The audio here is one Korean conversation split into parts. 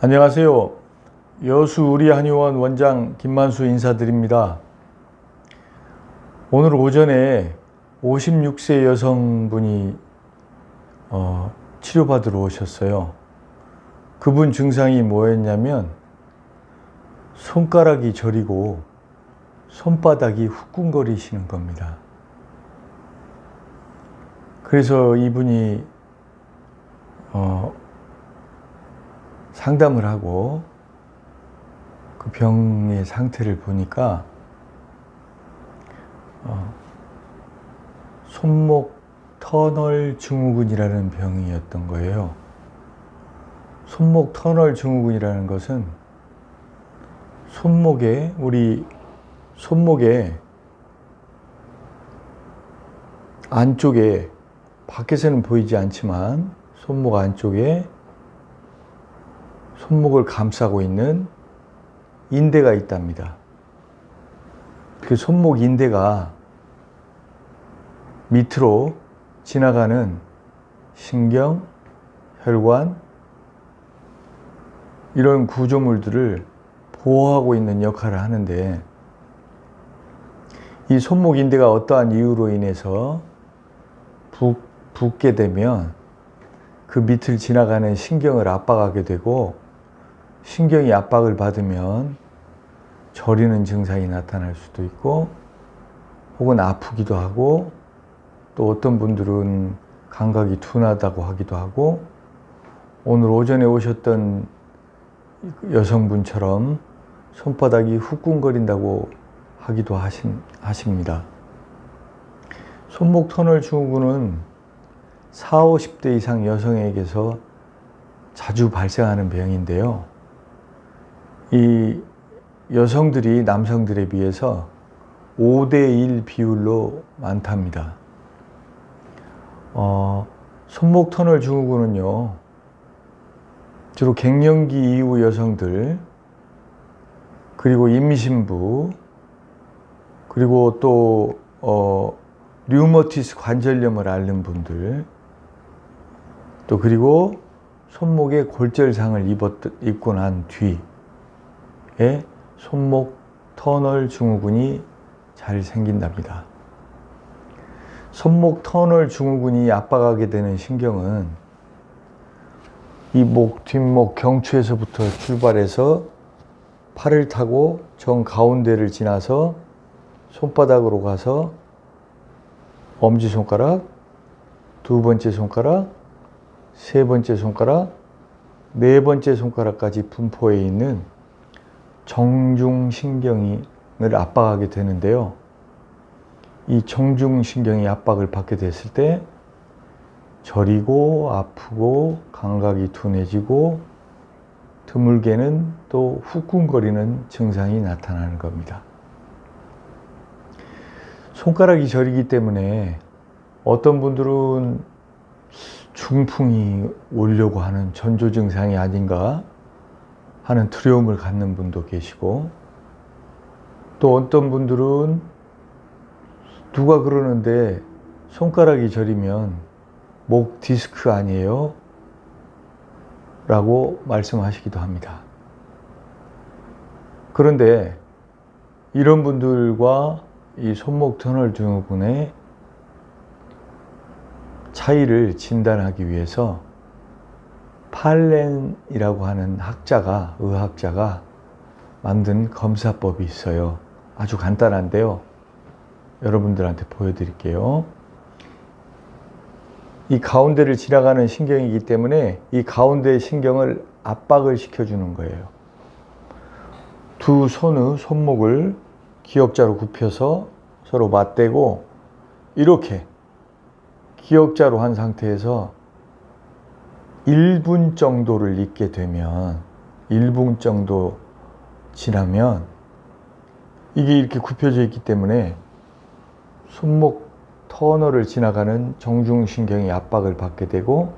안녕하세요. 여수 우리한의원 원장 김만수 인사드립니다. 오늘 오전에 56세 여성분이 치료받으러 오셨어요. 그분 증상이 뭐였냐면 손가락이 저리고 손바닥이 후끈거리시는 겁니다. 그래서 이분이 상담을 하고 그 병의 상태를 보니까 손목 터널 증후군이라는 병이었던 거예요. 손목 터널 증후군이라는 것은 우리 손목에 안쪽에, 밖에서는 보이지 않지만 손목 안쪽에 손목을 감싸고 있는 인대가 있답니다. 그 손목 인대가 밑으로 지나가는 신경, 혈관, 이런 구조물들을 보호하고 있는 역할을 하는데, 이 손목 인대가 어떠한 이유로 인해서 붓게 되면 그 밑을 지나가는 신경을 압박하게 되고, 신경이 압박을 받으면 저리는 증상이 나타날 수도 있고, 혹은 아프기도 하고, 또 어떤 분들은 감각이 둔하다고 하기도 하고, 오늘 오전에 오셨던 여성분처럼 손바닥이 후끈거린다고 하기도 하십니다. 손목 터널 증후군은 40, 50대 이상 여성에게서 자주 발생하는 병인데요. 이 여성들이 남성들에 비해서 5대1 비율로 많답니다. 손목 터널 증후군은요, 주로 갱년기 이후 여성들, 그리고 임신부, 그리고 또 류머티스 관절염을 앓는 분들, 또 그리고 손목에 골절상을 입고 난 뒤에 손목 터널 증후군이 잘 생긴답니다. 손목 터널 증후군이 압박하게 되는 신경은 이 목, 뒷목, 경추에서부터 출발해서 팔을 타고 정 가운데를 지나서 손바닥으로 가서 엄지손가락, 두 번째 손가락, 세 번째 손가락, 네 번째 손가락까지 분포해 있는 정중신경을 압박하게 되는데요. 이 정중신경이 압박을 받게 됐을 때 저리고 아프고 감각이 둔해지고 드물게는 또 후끈거리는 증상이 나타나는 겁니다. 손가락이 저리기 때문에 어떤 분들은 중풍이 오려고 하는 전조 증상이 아닌가 하는 두려움을 갖는 분도 계시고, 또 어떤 분들은 누가 그러는데 손가락이 저리면 목 디스크 아니에요? 라고 말씀하시기도 합니다. 그런데 이런 분들과 이 손목 터널 증후군의 차이를 진단하기 위해서 팔렌이라고 하는 의학자가 만든 검사법이 있어요. 아주 간단한데요. 여러분들한테 보여드릴게요. 이 가운데를 지나가는 신경이기 때문에 이 가운데 신경을 압박을 시켜주는 거예요. 두 손의 손목을 기역자로 굽혀서 서로 맞대고 이렇게 기역자로 한 상태에서 1분 정도를 있게 되면, 1분 정도 지나면 이게 이렇게 굽혀져 있기 때문에 손목 터널을 지나가는 정중신경이 압박을 받게 되고,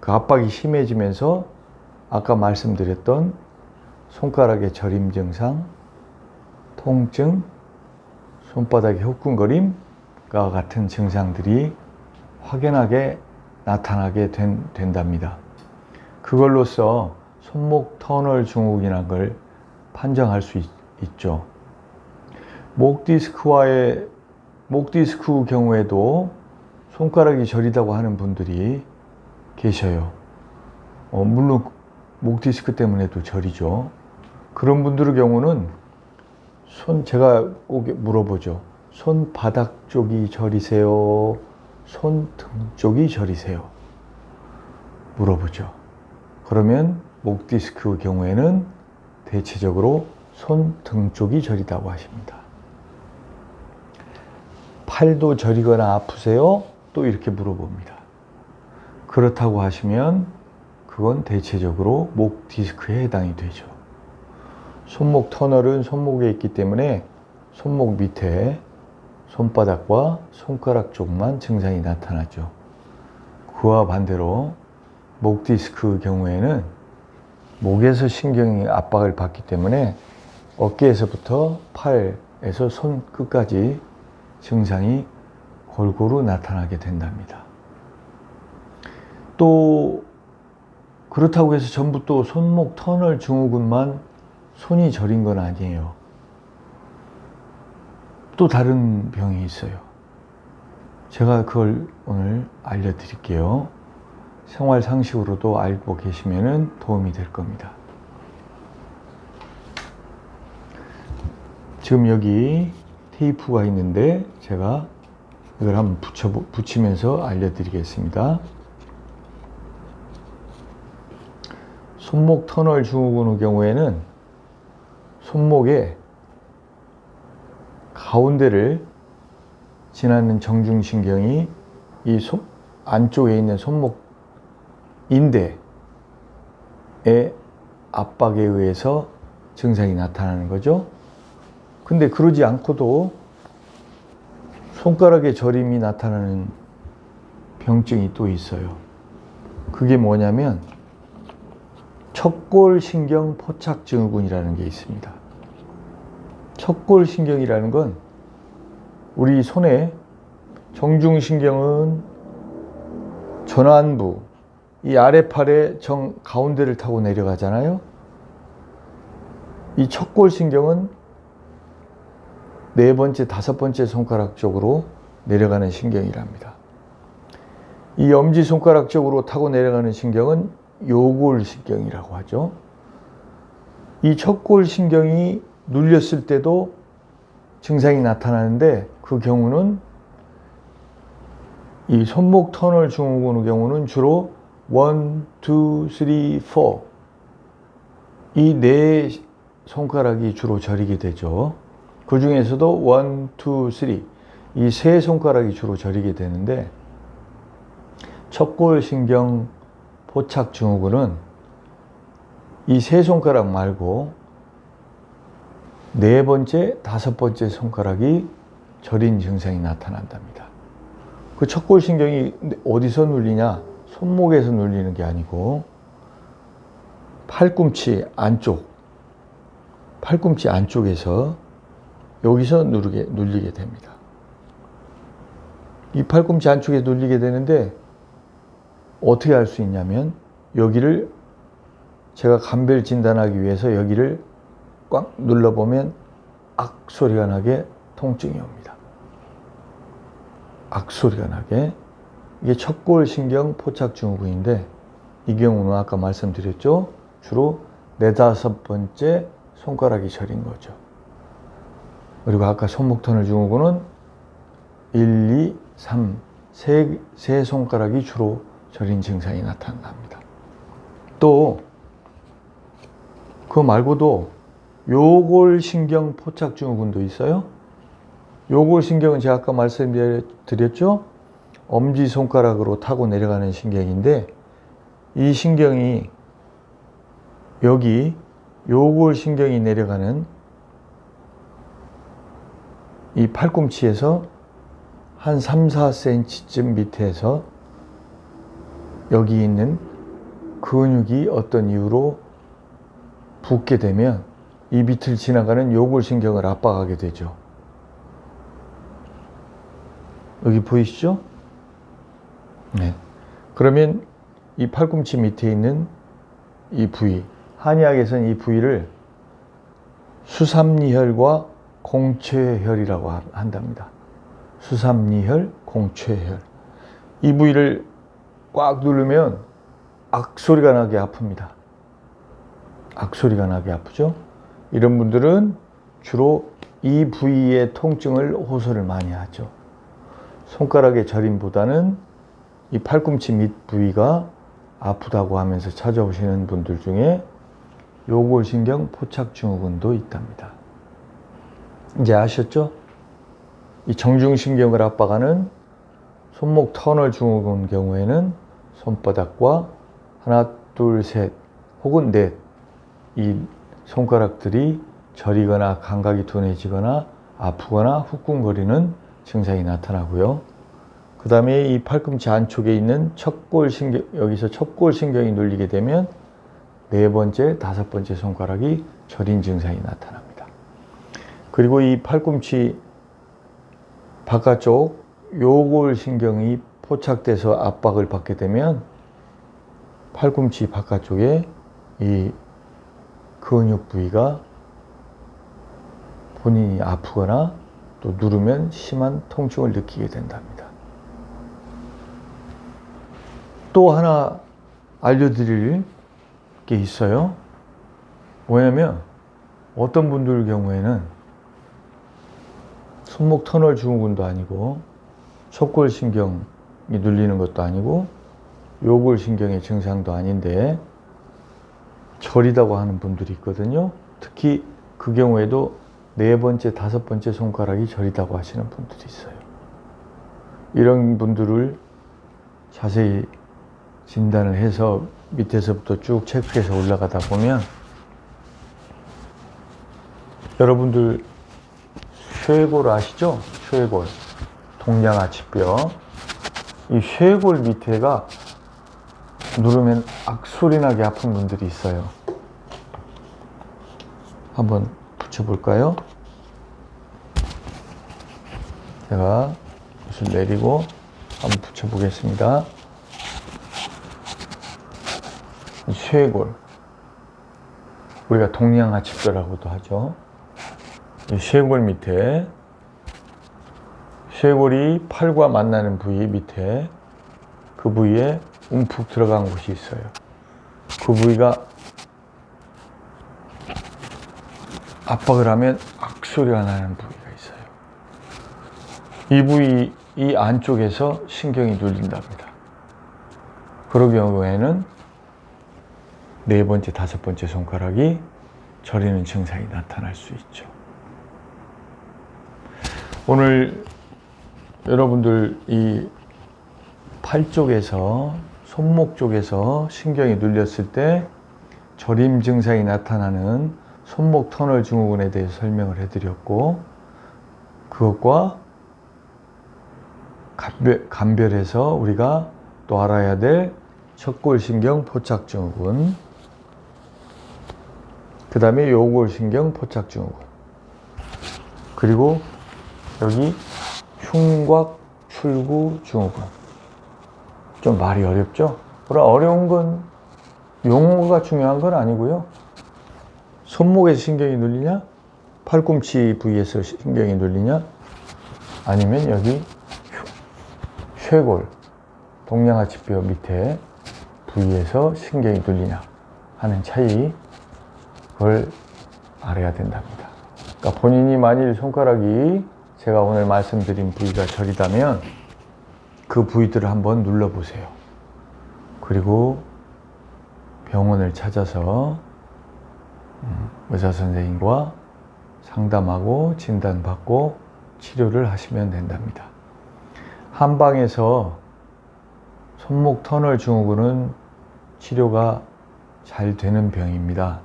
그 압박이 심해지면서 아까 말씀드렸던 손가락의 저림 증상, 통증, 손바닥의 후끈거림과 같은 증상들이 확연하게 나타나게 된답니다. 그걸로써 손목 터널 증후군이라는 걸 판정할 수 있죠. 목 디스크 경우에도 손가락이 저리다고 하는 분들이 계셔요. 물론 목 디스크 때문에도 저리죠. 그런 분들의 경우는 제가 꼭 물어보죠. 손바닥 쪽이 저리세요? 손등 쪽이 저리세요? 물어보죠. 그러면 목 디스크 경우에는 대체적으로 손등 쪽이 저리다고 하십니다. 팔도 저리거나 아프세요? 또 이렇게 물어봅니다. 그렇다고 하시면 그건 대체적으로 목 디스크에 해당이 되죠. 손목 터널은 손목에 있기 때문에 손목 밑에 손바닥과 손가락 쪽만 증상이 나타나죠. 그와 반대로 목 디스크 경우에는 목에서 신경이 압박을 받기 때문에 어깨에서부터 팔에서 손 끝까지 증상이 골고루 나타나게 된답니다. 또 그렇다고 해서 전부 또 손목 터널 증후군만 손이 저린 건 아니에요. 또 다른 병이 있어요. 제가 그걸 오늘 알려드릴게요. 생활 상식으로도 알고 계시면 도움이 될 겁니다. 지금 여기 테이프가 있는데 제가 이걸 한번 붙이면서 알려드리겠습니다. 손목 터널 증후군의 경우에는 손목의 가운데를 지나는 정중신경이 이 안쪽에 있는 손목 인대의 압박에 의해서 증상이 나타나는 거죠. 근데 그러지 않고도 손가락의 저림이 나타나는 병증이 또 있어요. 그게 뭐냐면 척골신경 포착증후군이라는 게 있습니다. 척골신경이라는 건 우리 손의 정중신경은 전완부, 이 아래팔의 가운데를 타고 내려가잖아요. 이 척골신경은 네 번째, 다섯 번째 손가락 쪽으로 내려가는 신경이랍니다. 이 엄지손가락 쪽으로 타고 내려가는 신경은 요골신경이라고 하죠. 이 척골신경이 눌렸을 때도 증상이 나타나는데 그 경우는 이 손목 터널 증후군의 경우는 주로 1, 2, 3, 4 이 네 손가락이 주로 저리게 되죠. 그 중에서도 1, 2, 3 이 세 손가락이 주로 저리게 되는데 척골신경 포착 증후군은 이 세 손가락 말고 네 번째, 다섯 번째 손가락이 저린 증상이 나타난답니다. 그 척골신경이 어디서 눌리냐? 손목에서 눌리는 게 아니고 팔꿈치 안쪽에서 여기서 눌리게 됩니다. 이 팔꿈치 안쪽에 눌리게 되는데 어떻게 할 수 있냐면 여기를 제가 감별 진단하기 위해서 여기를 꽉 눌러보면 악 소리가 나게 통증이 옵니다. 악 소리가 나게. 이게 척골신경 포착증후군인데 이 경우는 아까 말씀드렸죠. 주로 네다섯 번째 손가락이 저린 거죠. 그리고 아까 손목 터널 증후군은 1, 2, 3 세 손가락이 주로 저린 증상이 나타납니다. 또 그거 말고도 요골신경 포착증후군도 있어요. 요골신경은 제가 아까 말씀드렸죠. 엄지손가락으로 타고 내려가는 신경인데 이 신경이 여기 요골신경이 내려가는 이 팔꿈치에서 한 3, 4cm쯤 밑에서 여기 있는 근육이 어떤 이유로 붓게 되면 이 밑을 지나가는 요골신경을 압박하게 되죠. 여기 보이시죠? 네. 그러면 이 팔꿈치 밑에 있는 이 부위, 한의학에서는 이 부위를 수삼리혈과 공최혈이라고 한답니다. 수삼리혈, 공최혈. 이 부위를 꽉 누르면 악소리가 나게 아픕니다. 악소리가 나게 아프죠? 이런 분들은 주로 이 부위의 통증을 호소를 많이 하죠. 손가락의 저림보다는 이 팔꿈치 밑 부위가 아프다고 하면서 찾아오시는 분들 중에 요골신경 포착증후군도 있답니다. 이제 아셨죠? 이 정중신경을 압박하는 손목 터널 증후군 경우에는 손바닥과 하나, 둘, 셋 혹은 넷 이 손가락들이 저리거나 감각이 둔해지거나 아프거나 후끈거리는 증상이 나타나고요. 그 다음에 이 팔꿈치 안쪽에 있는 척골신경, 여기서 척골신경이 눌리게 되면 네 번째, 다섯 번째 손가락이 저린 증상이 나타납니다. 그리고 이 팔꿈치 바깥쪽 요골신경이 포착돼서 압박을 받게 되면 팔꿈치 바깥쪽에 이 근육 부위가 본인이 아프거나 또 누르면 심한 통증을 느끼게 된답니다. 또 하나 알려드릴 게 있어요. 뭐냐면 어떤 분들 경우에는 손목 터널 증후군도 아니고 척골신경이 눌리는 것도 아니고 요골신경의 증상도 아닌데 저리다고 하는 분들이 있거든요. 특히 그 경우에도 네 번째, 다섯 번째 손가락이 저리다고 하시는 분들이 있어요. 이런 분들을 자세히 진단을 해서 밑에서부터 쭉 체크해서 올라가다 보면 여러분들 쇄골 아시죠? 쇄골, 동양아치뼈. 이 쇄골 밑에가 누르면 악소리 나게 아픈 분들이 있어요. 한번 붙여볼까요? 제가 붓을 내리고 한번 붙여보겠습니다. 쇄골, 우리가 동양아치뼈라고도 하죠. 이 쇄골 밑에, 쇄골이 팔과 만나는 부위 밑에 그 부위에 움푹 들어간 곳이 있어요. 그 부위가 압박을 하면 악소리가 나는 부위가 있어요. 이 부위, 이 안쪽에서 신경이 눌린답니다. 그런 경우에는 네 번째, 다섯 번째 손가락이 저리는 증상이 나타날 수 있죠. 오늘 여러분들 이 팔 쪽에서, 손목 쪽에서 신경이 눌렸을 때 저림 증상이 나타나는 손목 터널 증후군에 대해서 설명을 해드렸고, 그것과 간별해서 우리가 또 알아야 될 척골신경 포착증후군, 그 다음에 요골신경 포착증후군, 그리고 여기 흉곽 출구 증후군. 좀 말이 어렵죠? 그러나 어려운 건 용어가 중요한 건 아니고요. 손목에서 신경이 눌리냐? 팔꿈치 부위에서 신경이 눌리냐? 아니면 여기 쇄골, 동양아치뼈 밑에 부위에서 신경이 눌리냐 하는 차이, 그걸 알아야 된답니다. 그러니까 본인이 만일 손가락이 제가 오늘 말씀드린 부위가 저리다면 그 부위들을 한번 눌러보세요. 그리고 병원을 찾아서 의사 선생님과 상담하고 진단받고 치료를 하시면 된답니다. 한방에서 손목 터널 증후군은 치료가 잘 되는 병입니다.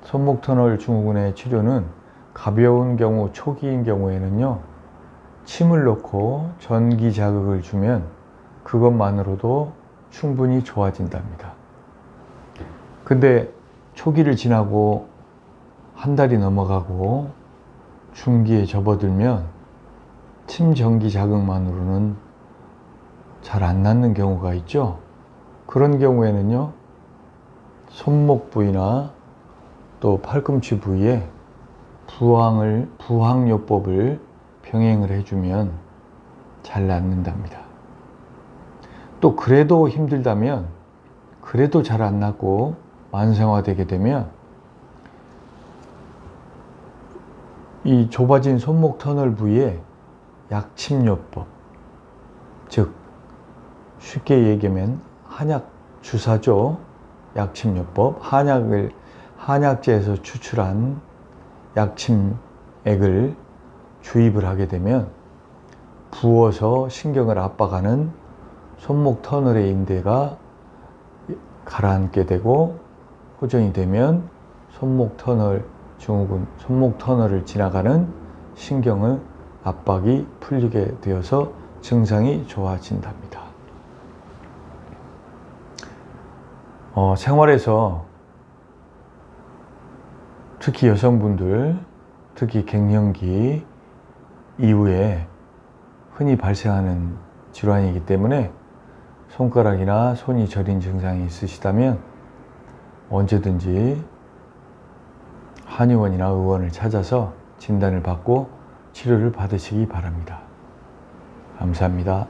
손목 터널 증후군의 치료는 가벼운 경우, 초기인 경우에는요, 침을 넣고 전기 자극을 주면 그것만으로도 충분히 좋아진답니다. 근데 초기를 지나고 한 달이 넘어가고 중기에 접어들면 침 전기 자극만으로는 잘 안 낫는 경우가 있죠. 그런 경우에는요, 손목 부위나 또 팔꿈치 부위에 부항요법을 병행을 해주면 잘 낫는답니다. 또 그래도 힘들다면, 그래도 잘 안 낫고 만성화되게 되면 이 좁아진 손목 터널 부위에 약침요법, 즉 쉽게 얘기하면 한약 주사죠. 약침요법, 한약재에서 추출한 약침액을 주입을 하게 되면 부어서 신경을 압박하는 손목 터널의 인대가 가라앉게 되고 고정이 되면 손목 터널 증후군, 손목 터널을 지나가는 신경의 압박이 풀리게 되어서 증상이 좋아진답니다. 생활에서 특히 여성분들, 특히 갱년기 이후에 흔히 발생하는 질환이기 때문에 손가락이나 손이 저린 증상이 있으시다면 언제든지 한의원이나 의원을 찾아서 진단을 받고 치료를 받으시기 바랍니다. 감사합니다.